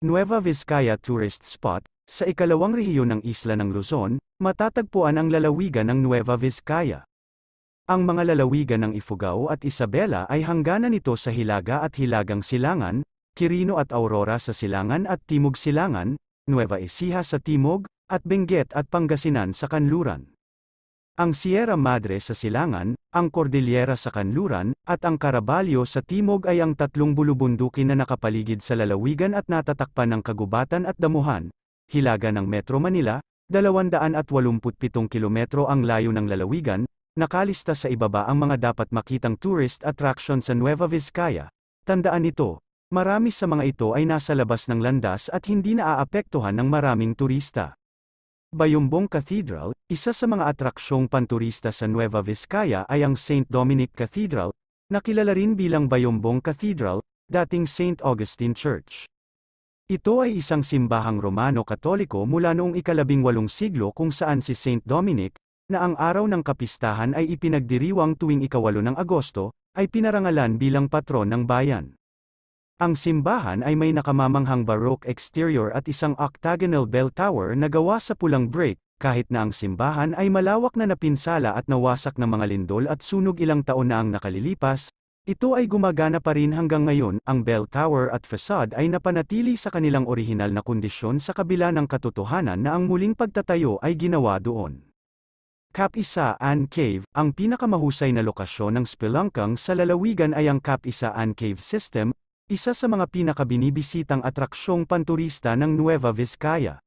Nueva Vizcaya Tourist Spot, sa ikalawang rehiyon ng isla ng Luzon, matatagpuan ang lalawigan ng Nueva Vizcaya. Ang mga lalawigan ng Ifugao at Isabela ay hangganan nito sa Hilaga at Hilagang Silangan, Quirino at Aurora sa Silangan at Timog Silangan, Nueva Ecija sa Timog, at Benguet at Pangasinan sa Kanluran. Ang Sierra Madre sa Silangan, ang Cordillera sa Kanluran, at ang Caraballo sa Timog ay ang tatlong bulubundukin na nakapaligid sa lalawigan at natatakpan ng kagubatan at damuhan. Hilaga ng Metro Manila, 287 kilometro ang layo ng lalawigan, nakalista sa ibaba ang mga dapat makitang tourist attraction sa Nueva Vizcaya. Tandaan ito, marami sa mga ito ay nasa labas ng landas at hindi naaapektuhan ng maraming turista. Bayombong Cathedral, isa sa mga atraksyong panturista sa Nueva Vizcaya ay ang St. Dominic Cathedral, na kilala rin bilang Bayombong Cathedral, dating St. Augustine Church. Ito ay isang simbahang Romano-Katoliko mula noong ika-18 siglo kung saan si St. Dominic, na ang araw ng kapistahan ay ipinagdiriwang tuwing ika-8 ng Agosto, ay pinarangalan bilang patron ng bayan. Ang simbahan ay may nakamamanghang Baroque exterior at isang octagonal bell tower na gawa sa pulang brick, kahit na ang simbahan ay malawak na napinsala at nawasak ng mga lindol at sunog ilang taon na ang nakalilipas, ito ay gumagana pa rin hanggang ngayon. Ang bell tower at facade ay napanatili sa kanilang orihinal na kondisyon sa kabila ng katotohanan na ang muling pagtatayo ay ginawa doon. Cap-Isaan Cave, ang pinakamahusay na lokasyon ng spelunking sa lalawigan ay ang Cap-Isaan Cave System, isa sa mga pinakabinibisitang atraksyong panturista ng Nueva Vizcaya.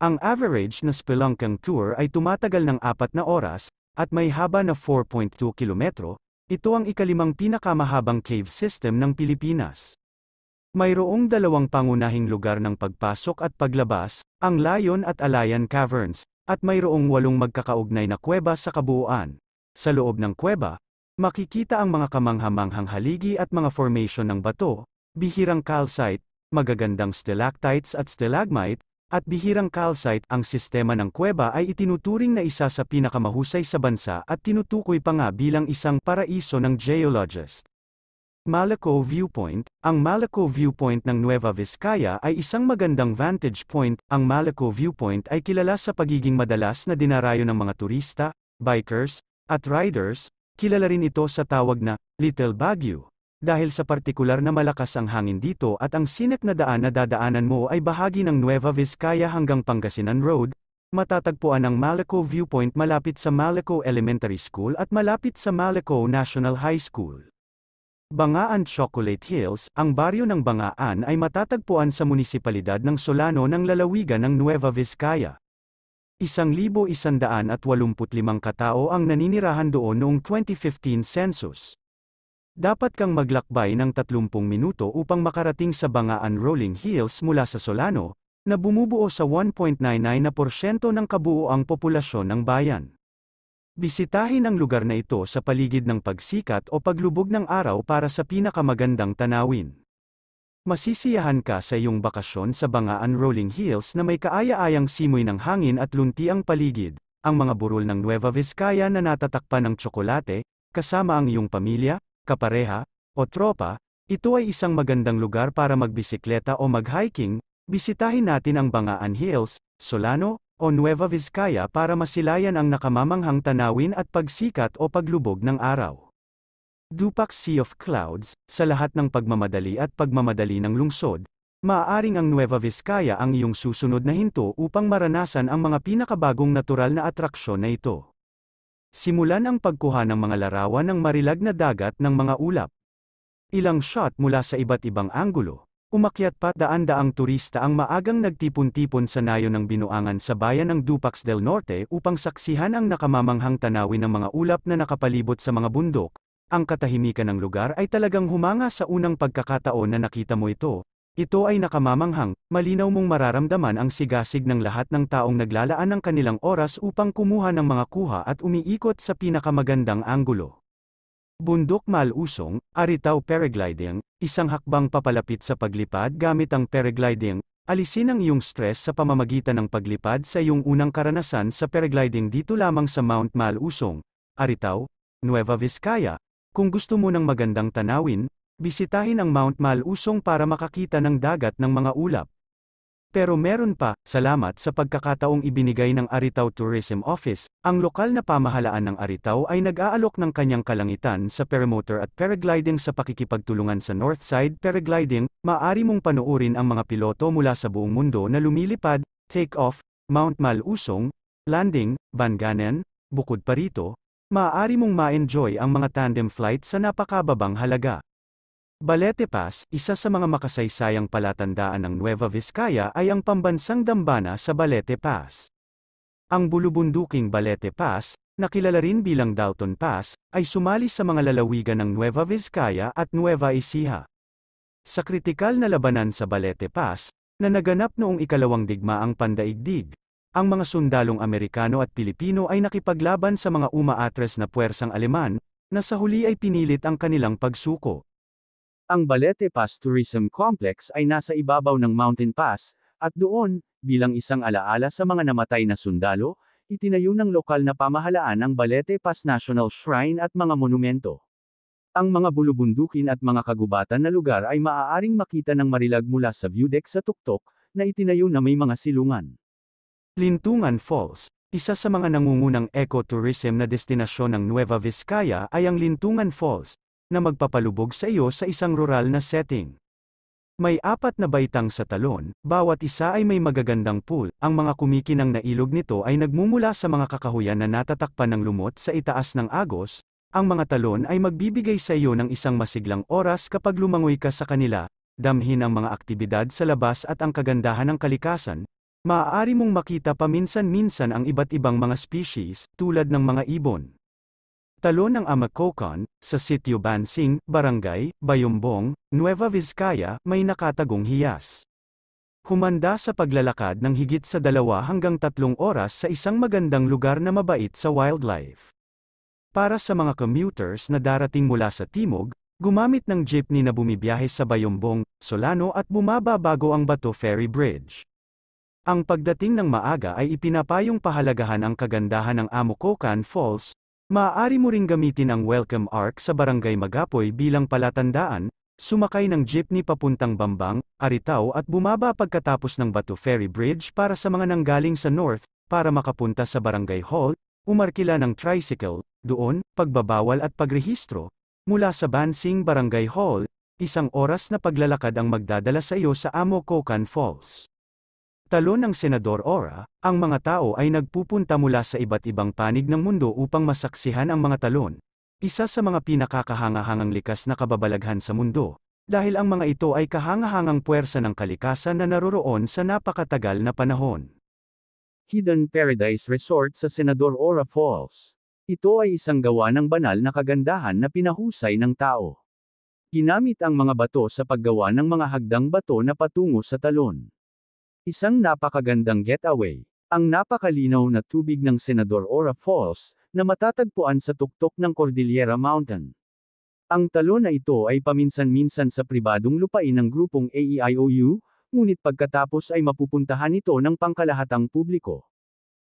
Ang average na spelunking tour ay tumatagal ng 4 na oras, at may haba na 4.2 kilometro, ito ang ikalimang pinakamahabang cave system ng Pilipinas. Mayroong dalawang pangunahing lugar ng pagpasok at paglabas, ang Layon at Alayan Caverns, at mayroong 8 magkakaugnay na kuweba sa kabuuan. Sa loob ng kuweba, makikita ang mga kamangha-manghang haligi at mga formation ng bato, bihirang calcite, magagandang stalactites at stalagmite, at bihirang calcite. Ang sistema ng kuweba ay itinuturing na isa sa pinakamahusay sa bansa at tinutukoy pa nga bilang isang paraiso ng geologist. Malaco Viewpoint, ang Malaco Viewpoint ng Nueva Vizcaya ay isang magandang vantage point. Ang Malaco Viewpoint ay kilala sa pagiging madalas na dinarayo ng mga turista, bikers, at riders. Kilala rin ito sa tawag na Little Baguio, dahil sa partikular na malakas ang hangin dito at ang sinek na daan na dadaanan mo ay bahagi ng Nueva Vizcaya hanggang Pangasinan Road. Matatagpuan ang Malaco Viewpoint malapit sa Malaco Elementary School at malapit sa Malaco National High School. Bangaan Chocolate Hills, ang baryo ng Bangaan ay matatagpuan sa munisipalidad ng Solano ng lalawigan ng Nueva Vizcaya. 1,185 katao ang naninirahan doon noong 2015 census. Dapat kang maglakbay ng 30 minuto upang makarating sa Bangaan Rolling Hills mula sa Solano, na bumubuo sa 1.99% ng kabuuang populasyon ng bayan. Bisitahin ang lugar na ito sa paligid ng pagsikat o paglubog ng araw para sa pinakamagandang tanawin. Masisiyahan ka sa iyong bakasyon sa Bangaan Rolling Hills na may kaaya-ayang simoy ng hangin at luntiang paligid, ang mga burol ng Nueva Vizcaya na natatakpan ng tsokolate, kasama ang iyong pamilya, kapareha, o tropa. Ito ay isang magandang lugar para magbisikleta o mag-hiking. Bisitahin natin ang Bangaan Hills, Solano, o Nueva Vizcaya para masilayan ang nakamamanghang tanawin at pagsikat o paglubog ng araw. Dupax Sea of Clouds, sa lahat ng pagmamadali at pagmamadali ng lungsod, maaaring ang Nueva Vizcaya ang iyong susunod na hinto upang maranasan ang mga pinakabagong natural na atraksyon na ito. Simulan ang pagkuha ng mga larawan ng marilag na dagat ng mga ulap. Ilang shot mula sa iba't ibang anggulo. Umakyat pa daan-daang turista ang maagang nagtipon-tipon sa nayo ng Binuangan sa bayan ng Dupax del Norte upang saksihan ang nakamamanghang tanawin ng mga ulap na nakapalibot sa mga bundok. Ang katahimikan ng lugar ay talagang humanga sa unang pagkakataon na nakita mo ito. Ito ay nakamamanghang, malinaw mong mararamdaman ang sigasig ng lahat ng taong naglalaan ng kanilang oras upang kumuha ng mga kuha at umiikot sa pinakamagandang anggulo. Bundok Malusong, Aritao Paragliding, isang hakbang papalapit sa paglipad gamit ang paragliding. Alisin ang iyong stress sa pamamagitan ng paglipad sa iyong unang karanasan sa paragliding dito lamang sa Mount Malusong, Aritao, Nueva Vizcaya. Kung gusto mo ng magandang tanawin, Bisitahin ang Mount Malusong para makakita ng dagat ng mga ulap. Pero meron pa, salamat sa pagkakataong ibinigay ng Aritaw Tourism Office, ang lokal na pamahalaan ng Aritaw ay nag-aalok ng kanyang kalangitan sa paramotor at paragliding sa pakikipagtulungan sa Northside Paragliding. Maaari mong panoorin ang mga piloto mula sa buong mundo na lumilipad, take-off, Mount Malusong, landing, Banganan. Bukod pa rito, maaari mong ma-enjoy ang mga tandem flight sa napakababang halaga. Balete Pass, isa sa mga makasaysayang palatandaan ng Nueva Vizcaya ay ang pambansang dambana sa Balete Pass. Ang bulubunduking Balete Pass, na kilala rin bilang Dalton Pass, ay sumali sa mga lalawigan ng Nueva Vizcaya at Nueva Ecija. Sa kritikal na labanan sa Balete Pass, na naganap noong ikalawang digmaang pandaigdig, ang mga sundalong Amerikano at Pilipino ay nakipaglaban sa mga umaatres na puwersang Aleman, na sa huli ay pinilit ang kanilang pagsuko. Ang Balete Pass Tourism Complex ay nasa ibabaw ng Mountain Pass, at doon, bilang isang alaala sa mga namatay na sundalo, itinayo ng lokal na pamahalaan ang Balete Pass National Shrine at mga monumento. Ang mga bulubundukin at mga kagubatan na lugar ay maaaring makita ng marilag mula sa view deck sa tuktok, na itinayo na may mga silungan. Lintungan Falls, isa sa mga nangungunang ecotourism na destinasyon ng Nueva Vizcaya ay ang Lintungan Falls, na magpapalubog sa iyo sa isang rural na setting. May 4 na baitang sa talon, bawat isa ay may magagandang pool. Ang mga kumikinang na ilog nito ay nagmumula sa mga kakahuyan na natatakpan ng lumot sa itaas ng agos. Ang mga talon ay magbibigay sa iyo ng isang masiglang oras kapag lumangoy ka sa kanila, damhin ang mga aktibidad sa labas at ang kagandahan ng kalikasan. Maaari mong makita paminsan-minsan ang iba't ibang mga species, tulad ng mga ibon. Talon ng Amacocan, sa Sitio Bansing, Barangay, Bayombong, Nueva Vizcaya, may nakatagong hiyas. Humanda sa paglalakad ng higit sa 2 hanggang 3 oras sa isang magandang lugar na mabait sa wildlife. Para sa mga commuters na darating mula sa timog, gumamit ng jeepney na bumibiyahe sa Bayombong, Solano at bumaba bago ang Bato Ferry Bridge. Ang pagdating ng maaga ay ipinapayong pahalagahan ang kagandahan ng Amacocan Falls. Maaari mo ring gamitin ang Welcome Arc sa Barangay Magapoy bilang palatandaan, sumakay ng jeepney papuntang Bambang, Aritaw at bumaba pagkatapos ng Bato Ferry Bridge para sa mga nanggaling sa north, para makapunta sa Barangay Hall, umarkila ng tricycle, doon, pagbabawal at pagrehistro. Mula sa Bansing Barangay Hall, 1 oras na paglalakad ang magdadala sa iyo sa Amacocan Falls. Talon ng Senador Ora, ang mga tao ay nagpupunta mula sa iba't ibang panig ng mundo upang masaksihan ang mga talon. Isa sa mga pinakakahangahangang likas na kababalaghan sa mundo, dahil ang mga ito ay kahangahangang puwersa ng kalikasan na naroroon sa napakatagal na panahon. Hidden Paradise Resort sa Senador Ora Falls. Ito ay isang gawa ng banal na kagandahan na pinahusay ng tao. Ginamit ang mga bato sa paggawa ng mga hagdang bato na patungo sa talon. Isang napakagandang getaway, ang napakalinaw na tubig ng Senador Ora Falls, na matatagpuan sa tuktok ng Cordillera Mountain. Ang talon na ito ay paminsan-minsan sa pribadong lupain ng grupong AEIOU, ngunit pagkatapos ay mapupuntahan ito ng pangkalahatang publiko.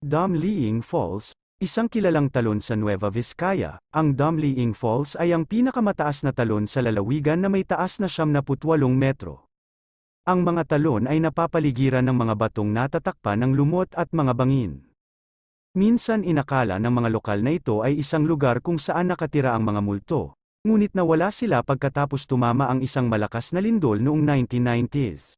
Damliing Falls, isang kilalang talon sa Nueva Vizcaya. Ang Damliing Falls ay ang pinakamataas na talon sa lalawigan na may taas na 78 metro. Ang mga talon ay napapaligiran ng mga batong natatakpan ng lumot at mga bangin. Minsan inakala ng mga lokal na ito ay isang lugar kung saan nakatira ang mga multo, ngunit nawala sila pagkatapos tumama ang isang malakas na lindol noong 1990s.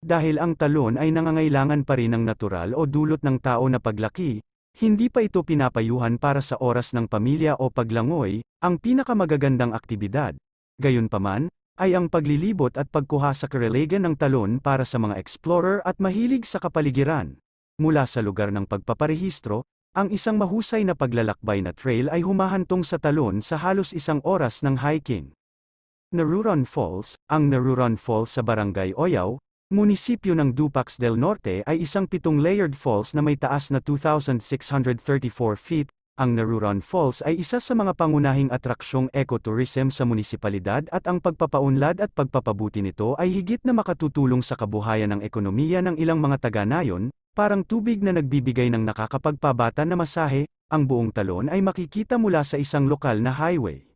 Dahil ang talon ay nangangailangan pa rin ng natural o dulot ng tao na paglaki, hindi pa ito pinapayuhan para sa oras ng pamilya o paglangoy, ang pinakamagagandang aktibidad. Gayunpaman, ay ang paglilibot at pagkuha sa karelagan ng talon para sa mga explorer at mahilig sa kapaligiran. Mula sa lugar ng pagpaparehistro, ang isang mahusay na paglalakbay na trail ay humahantong sa talon sa halos 1 oras ng hiking. Naruron Falls, ang Naruron Falls sa Barangay Oyaw, munisipyo ng Dupax del Norte ay isang 7-layered falls na may taas na 2,634 feet. Ang Naruron Falls ay isa sa mga pangunahing atraksyong ecotourism sa munisipalidad at ang pagpapaunlad at pagpapabuti nito ay higit na makatutulong sa kabuhayan ng ekonomiya ng ilang mga taga-nayon, parang tubig na nagbibigay ng nakakapagpabata na masahe. Ang buong talon ay makikita mula sa isang lokal na highway.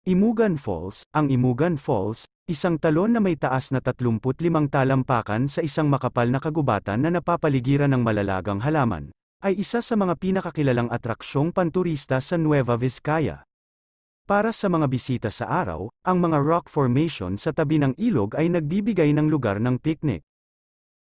Imugan Falls. Ang Imugan Falls, isang talon na may taas na 35 talampakan sa isang makapal na kagubatan na napapaligiran ng malalagang halaman, ay isa sa mga pinakakilalang atraksyong panturista sa Nueva Vizcaya. Para sa mga bisita sa araw, ang mga rock formation sa tabi ng ilog ay nagbibigay ng lugar ng picnic.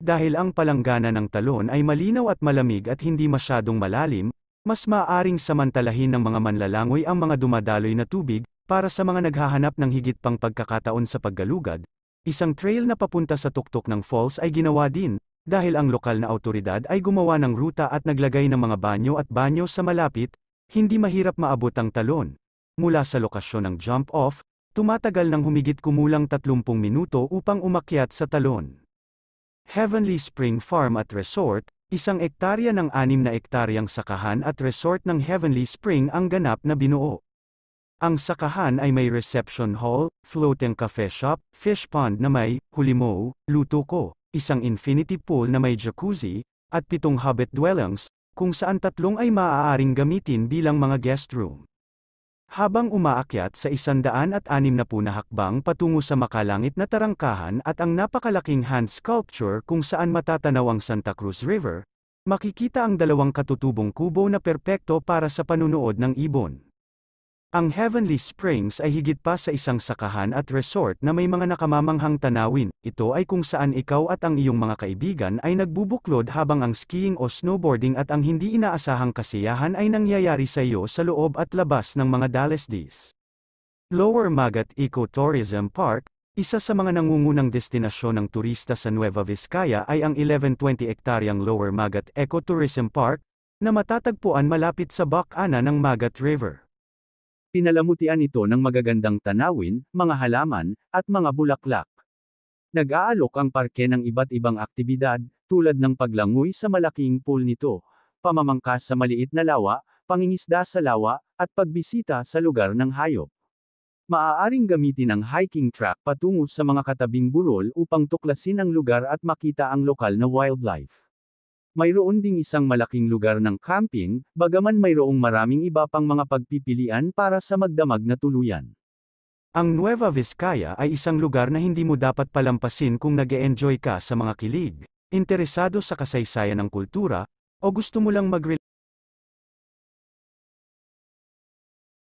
Dahil ang palanggana ng talon ay malinaw at malamig at hindi masyadong malalim, mas maaaring samantalahin ng mga manlalangoy ang mga dumadaloy na tubig. Para sa mga naghahanap ng higit pang pagkakataon sa paggalugad, isang trail na papunta sa tuktok ng falls ay ginawa din, dahil ang lokal na awtoridad ay gumawa ng ruta at naglagay ng mga banyo at banyo sa malapit, hindi mahirap maabot ang talon. Mula sa lokasyon ng jump-off, tumatagal ng humigit kumulang 30 minuto upang umakyat sa talon. Heavenly Spring Farm at Resort, isang ektarya ng 6 na ektaryang sakahan at resort ng Heavenly Spring ang ganap na binuo. Ang sakahan ay may reception hall, floating cafe shop, fish pond na may hulimo, luto ko, isang infinity pool na may jacuzzi, at 7 hobbit dwellings, kung saan 3 ay maaaring gamitin bilang mga guest room. Habang umaakyat sa 160 na hakbang patungo sa makalangit na tarangkahan at ang napakalaking hand sculpture kung saan matatanaw ang Santa Cruz River, makikita ang 2 katutubong kubo na perpekto para sa panunood ng ibon. Ang Heavenly Springs ay higit pa sa isang sakahan at resort na may mga nakamamanghang tanawin. Ito ay kung saan ikaw at ang iyong mga kaibigan ay nagbubuklod habang ang skiing o snowboarding at ang hindi inaasahang kasiyahan ay nangyayari sa iyo sa loob at labas ng mga DLSDs. Lower Magat Ecotourism Park, isa sa mga nangungunang destinasyon ng turista sa Nueva Vizcaya ay ang 1120 ektaryang Lower Magat Ecotourism Park, na matatagpuan malapit sa Bac-ana ng Magat River. Pinalamutian ito ng magagandang tanawin, mga halaman, at mga bulaklak. Nag-aalok ang parke ng iba't ibang aktibidad, tulad ng paglangoy sa malaking pool nito, pamamangkas sa maliit na lawa, pangingisda sa lawa, at pagbisita sa lugar ng hayop. Maaaring gamitin ang hiking track patungo sa mga katabing burol upang tuklasin ang lugar at makita ang lokal na wildlife. Mayroon ding isang malaking lugar ng camping, bagaman mayroong maraming iba pang mga pagpipilian para sa magdamag na tuluyan. Ang Nueva Vizcaya ay isang lugar na hindi mo dapat palampasin kung nag-e-enjoy ka sa mga kilig, interesado sa kasaysayan ng kultura, o gusto mo lang